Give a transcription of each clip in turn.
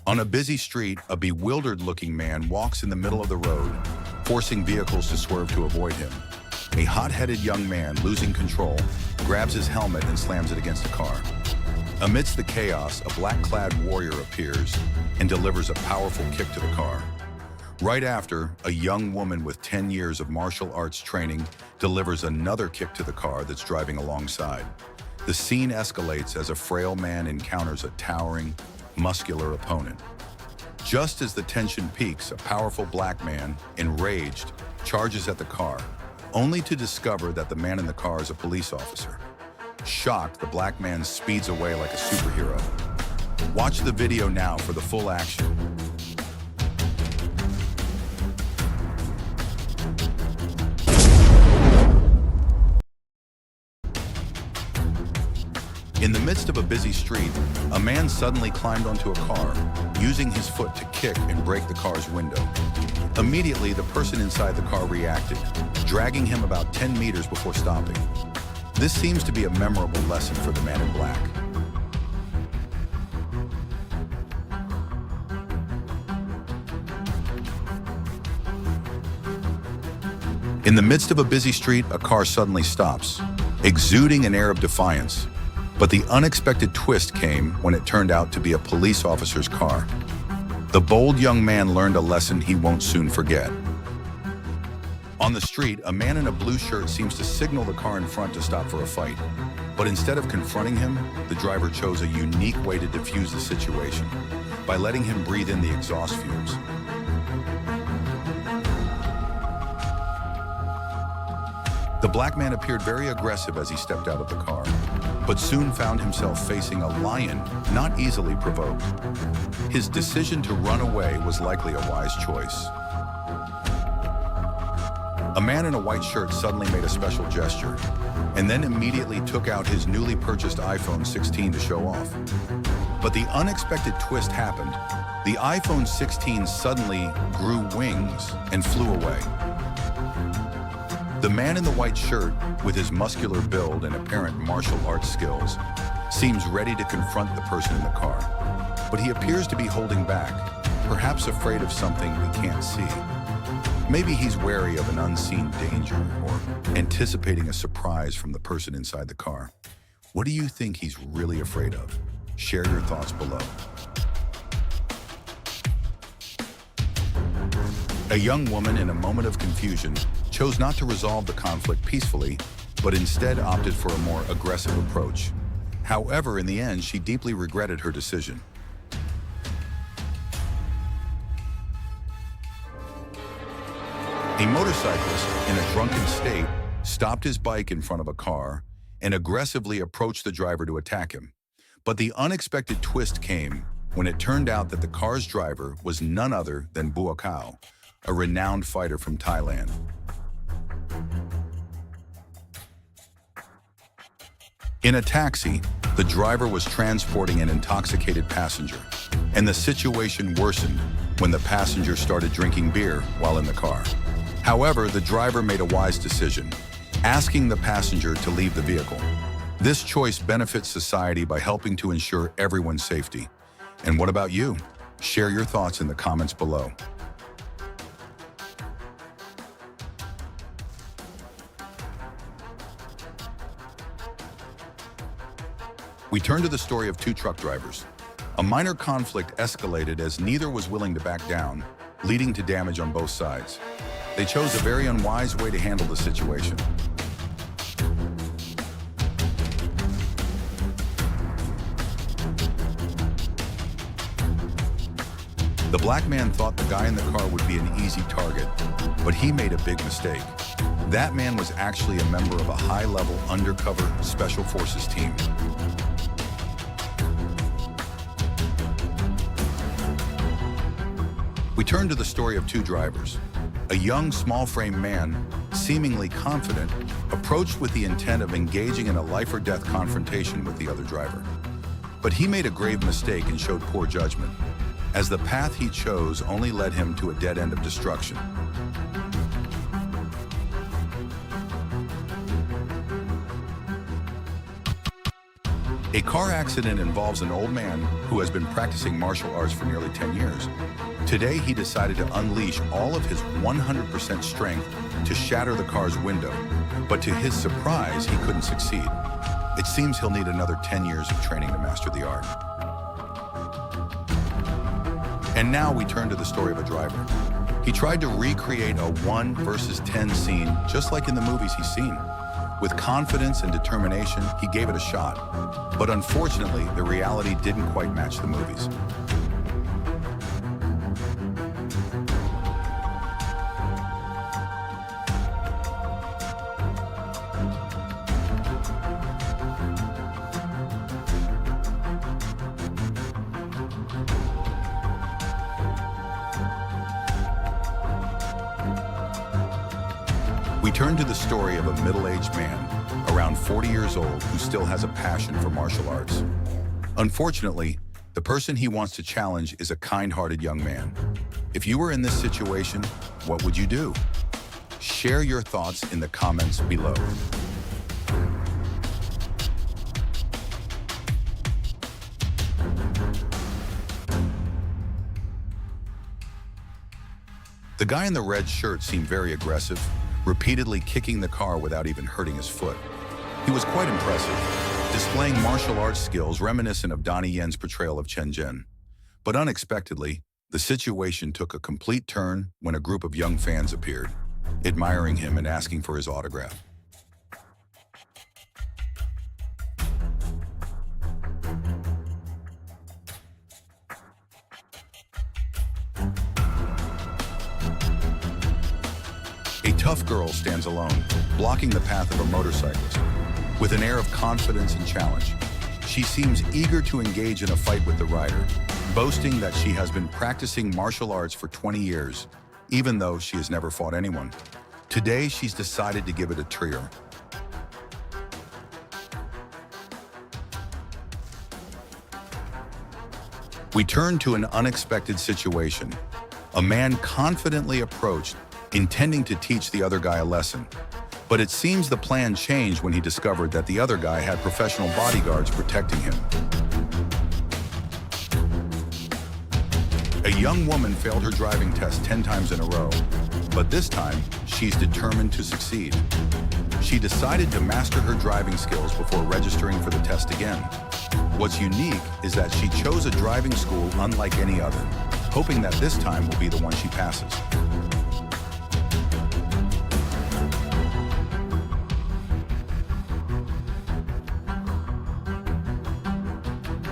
On a busy street, a bewildered-looking man walks in the middle of the road, forcing vehicles to swerve to avoid him. A hot-headed young man, losing control, grabs his helmet and slams it against a car. Amidst the chaos, a black-clad warrior appears and delivers a powerful kick to the car. Right after, a young woman with 10 years of martial arts training delivers another kick to the car that's driving alongside. The scene escalates as a frail man encounters a towering, muscular opponent. Just as the tension peaks, a powerful black man, enraged, charges at the car, only to discover that the man in the car is a police officer. Shocked, the black man speeds away like a superhero. Watch the video now for the full action. In the midst of a busy street, a man suddenly climbed onto a car, using his foot to kick and break the car's window. Immediately, the person inside the car reacted, dragging him about 10 meters before stopping. This seems to be a memorable lesson for the man in black. In the midst of a busy street, a car suddenly stops, exuding an air of defiance. But the unexpected twist came when it turned out to be a police officer's car. The bold young man learned a lesson he won't soon forget. On the street, a man in a blue shirt seems to signal the car in front to stop for a fight. But instead of confronting him, the driver chose a unique way to defuse the situation by letting him breathe in the exhaust fumes. The black man appeared very aggressive as he stepped out of the car, but soon found himself facing a lion not easily provoked. His decision to run away was likely a wise choice. A man in a white shirt suddenly made a special gesture, and then immediately took out his newly purchased iPhone 16 to show off. But the unexpected twist happened. The iPhone 16 suddenly grew wings and flew away. The man in the white shirt, with his muscular build and apparent martial arts skills, seems ready to confront the person in the car. But he appears to be holding back, perhaps afraid of something we can't see. Maybe he's wary of an unseen danger or anticipating a surprise from the person inside the car. What do you think he's really afraid of? Share your thoughts below. A young woman, in a moment of confusion, chose not to resolve the conflict peacefully, but instead opted for a more aggressive approach. However, in the end, she deeply regretted her decision. A motorcyclist, in a drunken state, stopped his bike in front of a car and aggressively approached the driver to attack him. But the unexpected twist came when it turned out that the car's driver was none other than Buakaw, a renowned fighter from Thailand. In a taxi, the driver was transporting an intoxicated passenger, and the situation worsened when the passenger started drinking beer while in the car. However, the driver made a wise decision, asking the passenger to leave the vehicle. This choice benefits society by helping to ensure everyone's safety. And what about you? Share your thoughts in the comments below. We turn to the story of two truck drivers. A minor conflict escalated as neither was willing to back down, leading to damage on both sides. They chose a very unwise way to handle the situation. The black man thought the guy in the car would be an easy target, but he made a big mistake. That man was actually a member of a high-level undercover special forces team. We turn to the story of two drivers. A young, small-frame man, seemingly confident, approached with the intent of engaging in a life-or-death confrontation with the other driver. But he made a grave mistake and showed poor judgment, as the path he chose only led him to a dead end of destruction. A car accident involves an old man who has been practicing martial arts for nearly 10 years. Today, he decided to unleash all of his 100% strength to shatter the car's window, but to his surprise, he couldn't succeed. It seems he'll need another 10 years of training to master the art. And now we turn to the story of a driver. He tried to recreate a 1 versus 10 scene just like in the movies he's seen. With confidence and determination, he gave it a shot. But unfortunately, the reality didn't quite match the movies. We turn to the story of a middle-aged man, around 40 years old, who still has a passion for martial arts. Unfortunately, the person he wants to challenge is a kind-hearted young man. If you were in this situation, what would you do? Share your thoughts in the comments below. The guy in the red shirt seemed very aggressive, repeatedly kicking the car without even hurting his foot. He was quite impressive, displaying martial arts skills reminiscent of Donnie Yen's portrayal of kenh. But unexpectedly, the situation took a complete turn when a group of young fans appeared, admiring him and asking for his autograph. A tough girl stands alone, blocking the path of a motorcyclist. With an air of confidence and challenge, she seems eager to engage in a fight with the rider, boasting that she has been practicing martial arts for 20 years, even though she has never fought anyone. Today, she's decided to give it a try. We turn to an unexpected situation. A man confidently approached, intending to teach the other guy a lesson. But it seems the plan changed when he discovered that the other guy had professional bodyguards protecting him. A young woman failed her driving test 10 times in a row, but this time, she's determined to succeed. She decided to master her driving skills before registering for the test again. What's unique is that she chose a driving school unlike any other, hoping that this time will be the one she passes.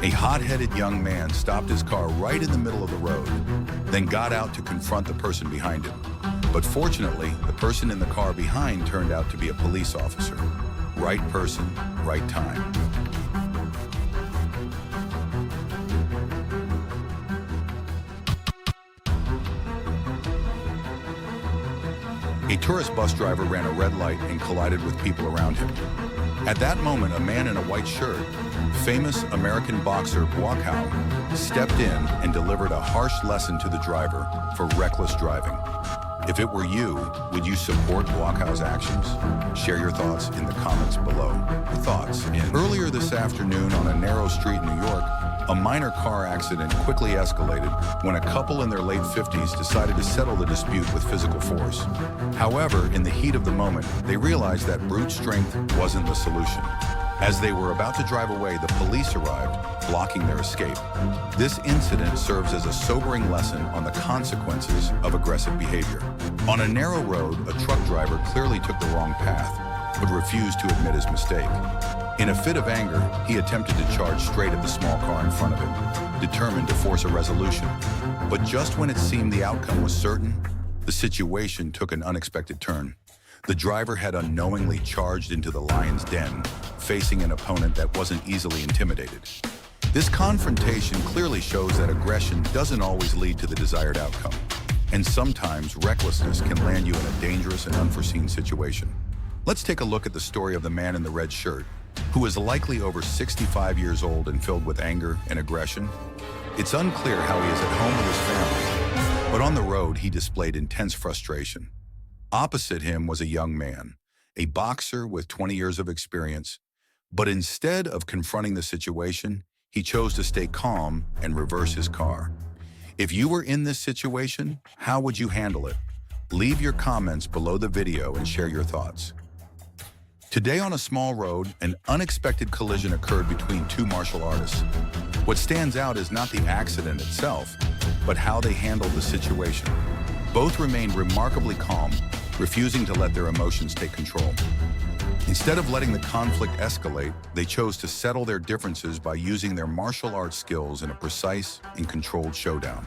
A hot-headed young man stopped his car right in the middle of the road, then got out to confront the person behind him. But fortunately, the person in the car behind turned out to be a police officer. Right person, right time. A tourist bus driver ran a red light and collided with people around him. At that moment, a man in a white shirt, famous American boxer Buakaw, stepped in and delivered a harsh lesson to the driver for reckless driving. If it were you, would you support Buakaw's actions? Share your thoughts in the comments below. Earlier this afternoon on a narrow street in New York, a minor car accident quickly escalated when a couple in their late 50s decided to settle the dispute with physical force. However, in the heat of the moment, they realized that brute strength wasn't the solution. As they were about to drive away, the police arrived, blocking their escape. This incident serves as a sobering lesson on the consequences of aggressive behavior. On a narrow road, a truck driver clearly took the wrong path, but refused to admit his mistake. In a fit of anger, he attempted to charge straight at the small car in front of him, determined to force a resolution. But just when it seemed the outcome was certain, the situation took an unexpected turn. The driver had unknowingly charged into the lion's den, facing an opponent that wasn't easily intimidated. This confrontation clearly shows that aggression doesn't always lead to the desired outcome, and sometimes recklessness can land you in a dangerous and unforeseen situation. Let's take a look at the story of the man in the red shirt, who is likely over 65 years old and filled with anger and aggression. It's unclear how he is at home with his family, but on the road he displayed intense frustration. Opposite him was a young man, a boxer with 20 years of experience, But instead of confronting the situation, he chose to stay calm and reverse his car. If you were in this situation, how would you handle it? Leave your comments below the video and share your thoughts. Today on a small road, an unexpected collision occurred between two martial artists. What stands out is not the accident itself, but how they handled the situation. Both remained remarkably calm, refusing to let their emotions take control. Instead of letting the conflict escalate, they chose to settle their differences by using their martial arts skills in a precise and controlled showdown.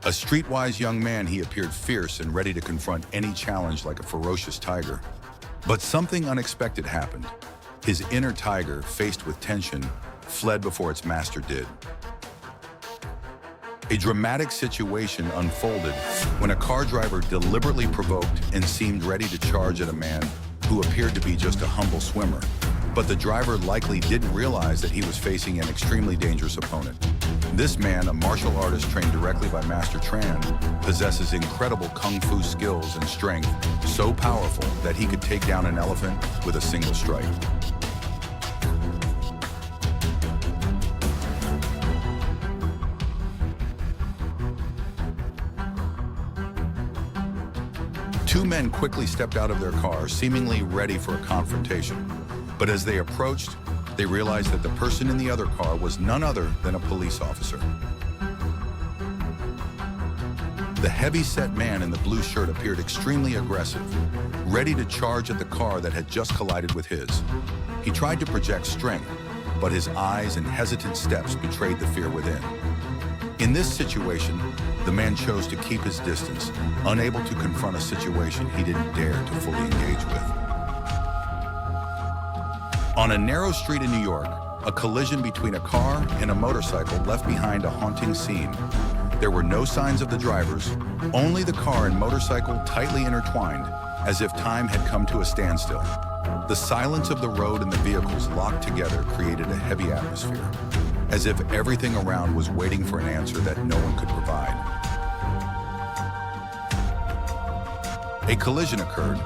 A streetwise young man, he appeared fierce and ready to confront any challenge like a ferocious tiger. But something unexpected happened. His inner tiger, faced with tension, fled before its master did. A dramatic situation unfolded when a car driver deliberately provoked and seemed ready to charge at a man who appeared to be just a humble swimmer. But the driver likely didn't realize that he was facing an extremely dangerous opponent. This man, a martial artist trained directly by Master Tran, possesses incredible kung fu skills and strength, so powerful that he could take down an elephant with a single strike. Two men quickly stepped out of their car, seemingly ready for a confrontation. But as they approached, they realized that the person in the other car was none other than a police officer. The heavy-set man in the blue shirt appeared extremely aggressive, ready to charge at the car that had just collided with his. He tried to project strength, but his eyes and hesitant steps betrayed the fear within. In this situation, the man chose to keep his distance, unable to confront a situation he didn't dare to fully engage with. On a narrow street in New York, a collision between a car and a motorcycle left behind a haunting scene. There were no signs of the drivers, only the car and motorcycle tightly intertwined, as if time had come to a standstill. The silence of the road and the vehicles locked together created a heavy atmosphere, as if everything around was waiting for an answer that no one could provide. A collision occurred,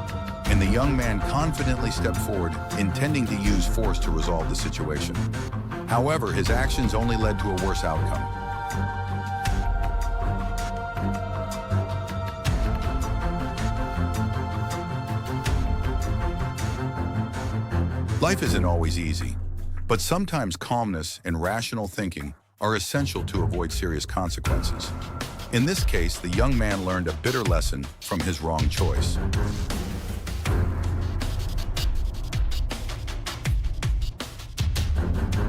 and the young man confidently stepped forward, intending to use force to resolve the situation. However, his actions only led to a worse outcome. Life isn't always easy, but sometimes calmness and rational thinking are essential to avoid serious consequences. In this case, the young man learned a bitter lesson from his wrong choice.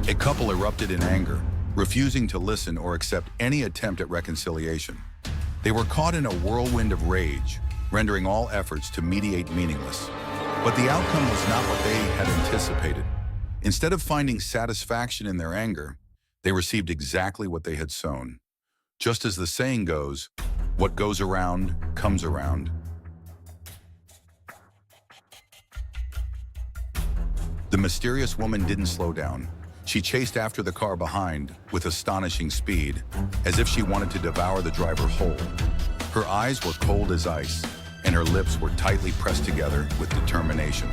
A couple erupted in anger, refusing to listen or accept any attempt at reconciliation. They were caught in a whirlwind of rage, rendering all efforts to mediate meaningless. But the outcome was not what they had anticipated. Instead of finding satisfaction in their anger, they received exactly what they had sown. Just as the saying goes, what goes around comes around. The mysterious woman didn't slow down. She chased after the car behind with astonishing speed, as if she wanted to devour the driver whole. Her eyes were cold as ice, and her lips were tightly pressed together with determination.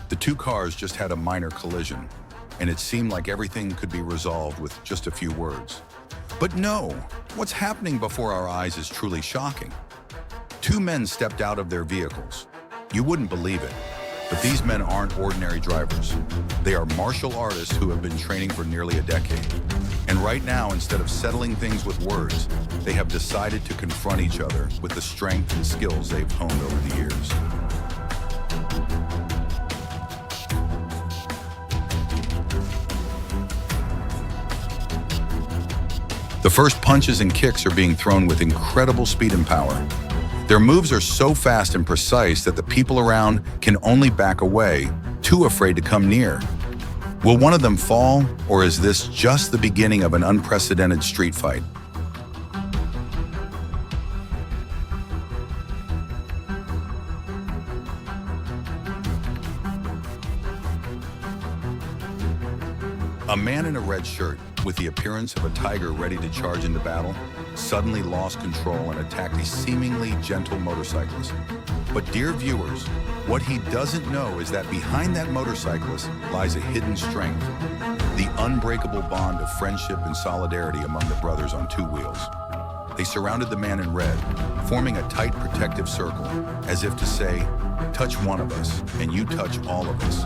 The two cars just had a minor collision, and it seemed like everything could be resolved with just a few words. But no, what's happening before our eyes is truly shocking. Two men stepped out of their vehicles. You wouldn't believe it, but these men aren't ordinary drivers. They are martial artists who have been training for nearly a decade. And right now, instead of settling things with words, they have decided to confront each other with the strength and skills they've honed over the years. The first punches and kicks are being thrown with incredible speed and power. Their moves are so fast and precise that the people around can only back away, too afraid to come near. Will one of them fall, or is this just the beginning of an unprecedented street fight? A man in a red shirt, with the appearance of a tiger ready to charge into battle, suddenly lost control and attacked a seemingly gentle motorcyclist. But dear viewers, what he doesn't know is that behind that motorcyclist lies a hidden strength, the unbreakable bond of friendship and solidarity among the brothers on two wheels. They surrounded the man in red, forming a tight protective circle, as if to say, touch one of us, and you touch all of us.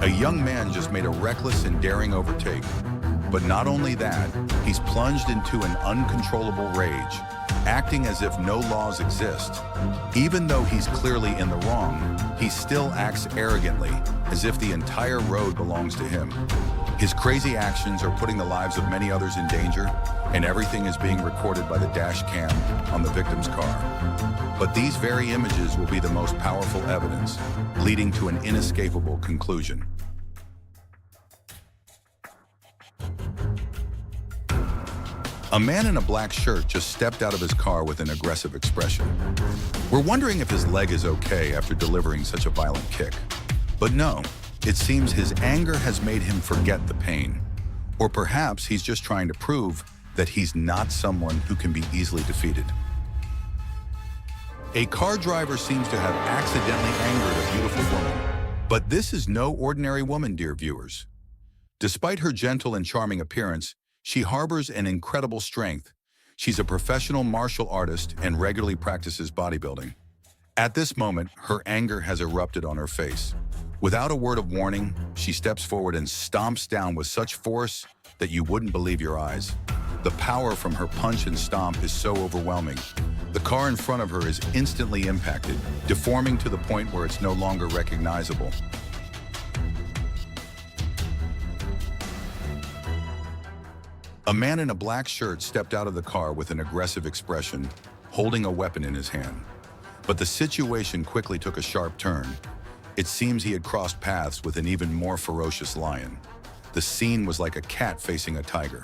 A young man just made a reckless and daring overtake. But not only that, he's plunged into an uncontrollable rage, acting as if no laws exist. Even though he's clearly in the wrong, he still acts arrogantly, as if the entire road belongs to him. His crazy actions are putting the lives of many others in danger, and everything is being recorded by the dash cam on the victim's car. But these very images will be the most powerful evidence, leading to an inescapable conclusion. A man in a black shirt just stepped out of his car with an aggressive expression. We're wondering if his leg is okay after delivering such a violent kick. But no, it seems his anger has made him forget the pain. Or perhaps he's just trying to prove that he's not someone who can be easily defeated. A car driver seems to have accidentally angered a beautiful woman. But this is no ordinary woman, dear viewers. Despite her gentle and charming appearance, she harbors an incredible strength. She's a professional martial artist and regularly practices bodybuilding. At this moment, her anger has erupted on her face. Without a word of warning, she steps forward and stomps down with such force that you wouldn't believe your eyes. The power from her punch and stomp is so overwhelming. The car in front of her is instantly impacted, deforming to the point where it's no longer recognizable. A man in a black shirt stepped out of the car with an aggressive expression, holding a weapon in his hand. But the situation quickly took a sharp turn. It seems he had crossed paths with an even more ferocious lion. The scene was like a cat facing a tiger.